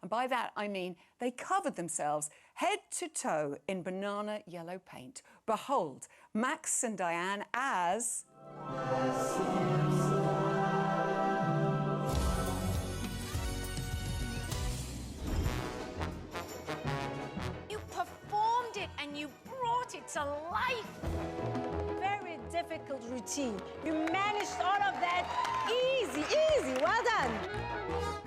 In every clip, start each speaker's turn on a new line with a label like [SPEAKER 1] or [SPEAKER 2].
[SPEAKER 1] And by that, I mean they covered themselves head to toe in banana yellow paint. Behold, Max and Dianne as...
[SPEAKER 2] You performed it and you brought it to life.
[SPEAKER 3] Very difficult routine. You managed all of that easy, easy. Well done.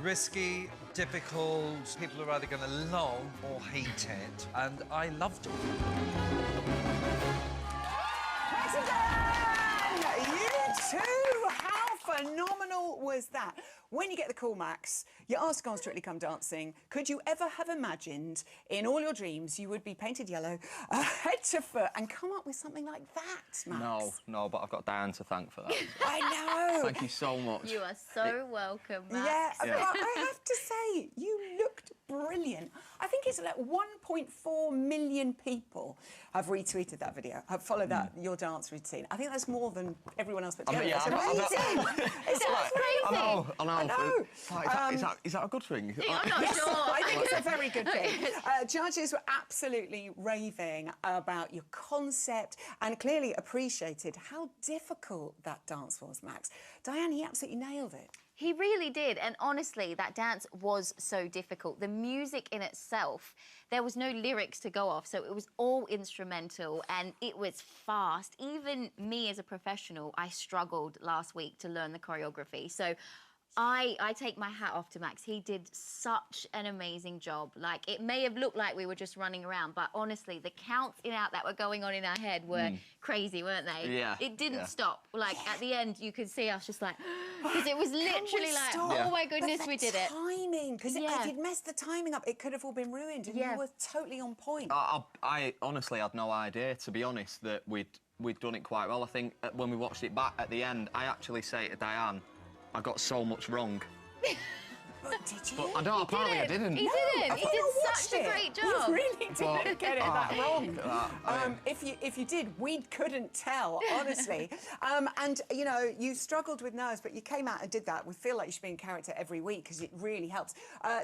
[SPEAKER 4] Risky, difficult, people are either going to love or hate it, and I loved it.
[SPEAKER 1] Max and Dianne! You too! How phenomenal was that? When you get the call, Max, you're asked to go on Strictly Come Dancing. Could you ever have imagined, in all your dreams, you would be painted yellow, head to foot, and come up with something like that, Max?
[SPEAKER 5] No, but I've got Dianne to thank for that.
[SPEAKER 1] I know!
[SPEAKER 5] Thank you so much.
[SPEAKER 2] You are so welcome, Max.
[SPEAKER 1] Yeah, but I have to say, you looked brilliant. I think it's like 1.4 million people have retweeted that video, have followed that, your dance routine. I think that's more than everyone else put together. It's amazing! It's crazy!
[SPEAKER 5] I know. Is that a good thing?
[SPEAKER 2] I'm not sure.
[SPEAKER 1] I think it's a very good thing. Judges were absolutely raving about your concept and clearly appreciated how difficult that dance was, Max. Dianne, he absolutely nailed it.
[SPEAKER 2] He really did, and honestly, that dance was so difficult. The music in itself, there was no lyrics to go off, so it was all instrumental, and it was fast. Even me as a professional, I struggled last week to learn the choreography, so I take my hat off to Max. He did such an amazing job. Like, it may have looked like we were just running around, but honestly, the counts in out that were going on in our head were crazy, weren't they?
[SPEAKER 5] Yeah.
[SPEAKER 2] It didn't stop. Like, at the end, you could see us just like... Because it was literally like, oh my goodness, we did it.
[SPEAKER 1] Timing, because if you'd messed the timing up, it could have all been ruined, and you were totally on point.
[SPEAKER 5] I honestly had no idea, to be honest, that we'd done it quite well. I think when we watched it back at the end, I actually say to Dianne, I got so much wrong.
[SPEAKER 1] But did you?
[SPEAKER 5] But apparently I didn't.
[SPEAKER 2] He didn't. He did such a great job.
[SPEAKER 1] You really didn't get it that wrong. If you did, we couldn't tell, honestly. And, you know, you struggled with nerves, but you came out and did that. We feel like you should be in character every week because it really helps.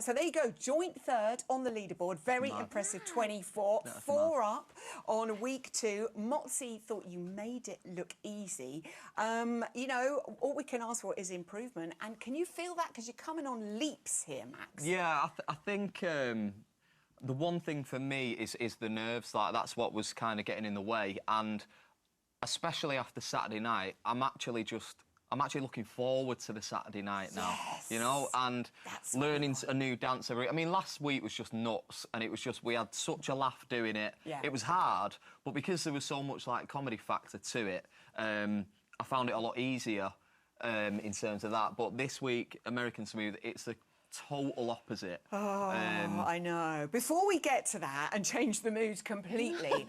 [SPEAKER 1] So there you go, joint third on the leaderboard. Very impressive, 24.
[SPEAKER 5] That's
[SPEAKER 1] 4 up on week 2. Motzi thought you made it look easy. You know, all we can ask for is improvement. And can you feel that? Because you're coming on leaps here, Max.
[SPEAKER 5] Yeah, I think the one thing for me is the nerves. Like, that's what was kind of getting in the way, and especially after Saturday night, I'm actually looking forward to the Saturday night now. You know, and learning a new dance every... I mean, last week was just nuts, and it was just, we had such a laugh doing it.
[SPEAKER 1] Yeah.
[SPEAKER 5] It was hard, but because there was so much, like, comedy factor to it, I found it a lot easier in terms of that. But this week, American Smooth, it's the total opposite.
[SPEAKER 1] I know. Before we get to that and change the mood completely,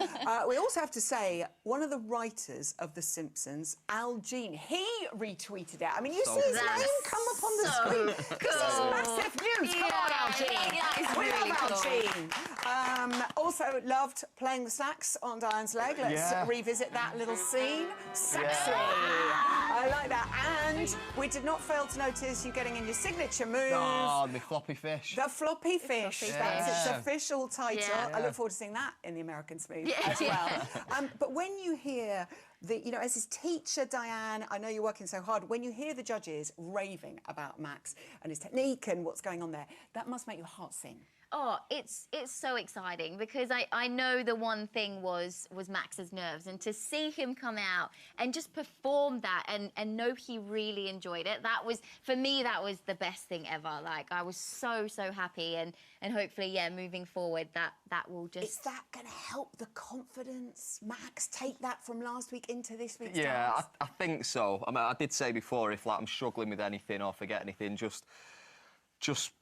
[SPEAKER 1] we also have to say one of the writers of The Simpsons, Al Jean, he retweeted it. I mean, you see his name come up on the screen because it's massive news. Come on, Al Jean. We love Al Jean. Also loved playing the sax on Dianne's leg. Let's revisit that little scene. Sexy. I like that. And we did not fail to notice you getting in your signature move.
[SPEAKER 5] Oh, the floppy fish.
[SPEAKER 1] The floppy fish. That's its official title.
[SPEAKER 2] Yeah.
[SPEAKER 1] I look forward to seeing that in the American Smooth as well. But when you hear you know, as his teacher, Dianne, I know you're working so hard. When you hear the judges raving about Max and his technique and what's going on there, that must make your heart sing.
[SPEAKER 2] Oh, it's so exciting because I know the one thing was Max's nerves, and to see him come out and just perform that and know he really enjoyed it, that was, for me, that was the best thing ever. Like, I was so happy, and hopefully, yeah, moving forward, that will just...
[SPEAKER 1] Is that going to help the confidence, Max, take that from last week into this week's
[SPEAKER 5] Yeah,
[SPEAKER 1] dance?
[SPEAKER 5] I think so. I mean, I did say before, if, like, I'm struggling with anything or forget anything, just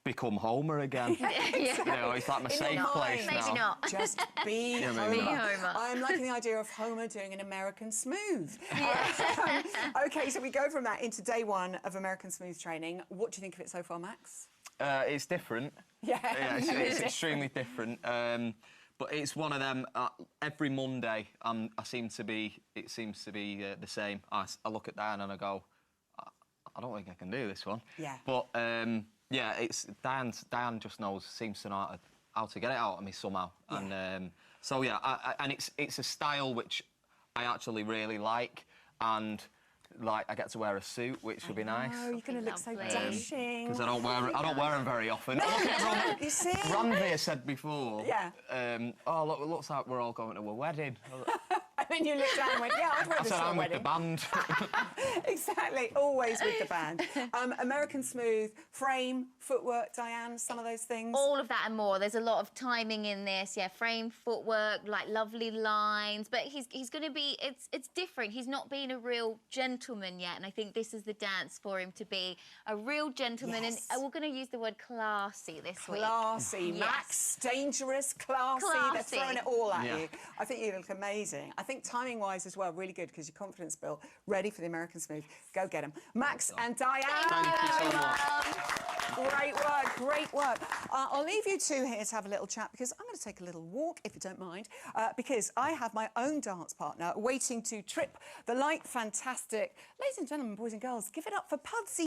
[SPEAKER 5] become Homer again. You know, it's like my safe place now.
[SPEAKER 2] Maybe not.
[SPEAKER 1] Just be Homer.
[SPEAKER 2] Be Homer.
[SPEAKER 1] I'm liking the idea of Homer doing an American Smooth. OK, so we go from that into day 1 of American Smooth training. What do you think of it so far, Max?
[SPEAKER 5] It's different.
[SPEAKER 1] Yeah,
[SPEAKER 5] it's extremely different. But it's one of them. Every Monday, it seems to be the same. I look at Dianne and I go, I don't think I can do this one.
[SPEAKER 1] Yeah.
[SPEAKER 5] But Yeah, it's Dianne just seems to know how to get it out of me somehow.
[SPEAKER 1] Yeah.
[SPEAKER 5] And so yeah, and it's a style which I actually really like, and like I get to wear a suit, which would be nice.
[SPEAKER 1] Oh, you're going to look so
[SPEAKER 2] Lovely.
[SPEAKER 1] dashing.
[SPEAKER 5] Because I don't wear them very often.
[SPEAKER 1] You see?
[SPEAKER 5] Ranveer said before.
[SPEAKER 1] Yeah.
[SPEAKER 5] Oh, look, it looks like we're all going to a wedding.
[SPEAKER 1] And then you looked down and went, yeah, I'd wear
[SPEAKER 5] I
[SPEAKER 1] this
[SPEAKER 5] said
[SPEAKER 1] to a
[SPEAKER 5] I'm with the
[SPEAKER 1] wedding.
[SPEAKER 5] band.
[SPEAKER 1] Exactly, always with the band. American Smooth, frame, footwork, Dianne, some of those things.
[SPEAKER 2] All of that and more. There's a lot of timing in this. Yeah, frame, footwork, like lovely lines. But he's going to be. It's different. He's not been a real gentleman yet, and I think this is the dance for him to be a real gentleman.
[SPEAKER 1] Yes.
[SPEAKER 2] And we're going to use the word classy this week.
[SPEAKER 1] Classy,
[SPEAKER 2] Yes.
[SPEAKER 1] Max, dangerous, classy. They're
[SPEAKER 2] Classy.
[SPEAKER 1] throwing it all at
[SPEAKER 5] Yeah.
[SPEAKER 1] you. I think you look amazing. I think timing-wise as well, really good because your confidence built. Ready for the American Smooth. Go get them. Max and Dianne.
[SPEAKER 5] Thank you so much.
[SPEAKER 1] Great work, great work. I'll leave you two here to have a little chat because I'm going to take a little walk, if you don't mind, because I have my own dance partner waiting to trip the light. Fantastic. Ladies and gentlemen, boys and girls, give it up for Pudsey.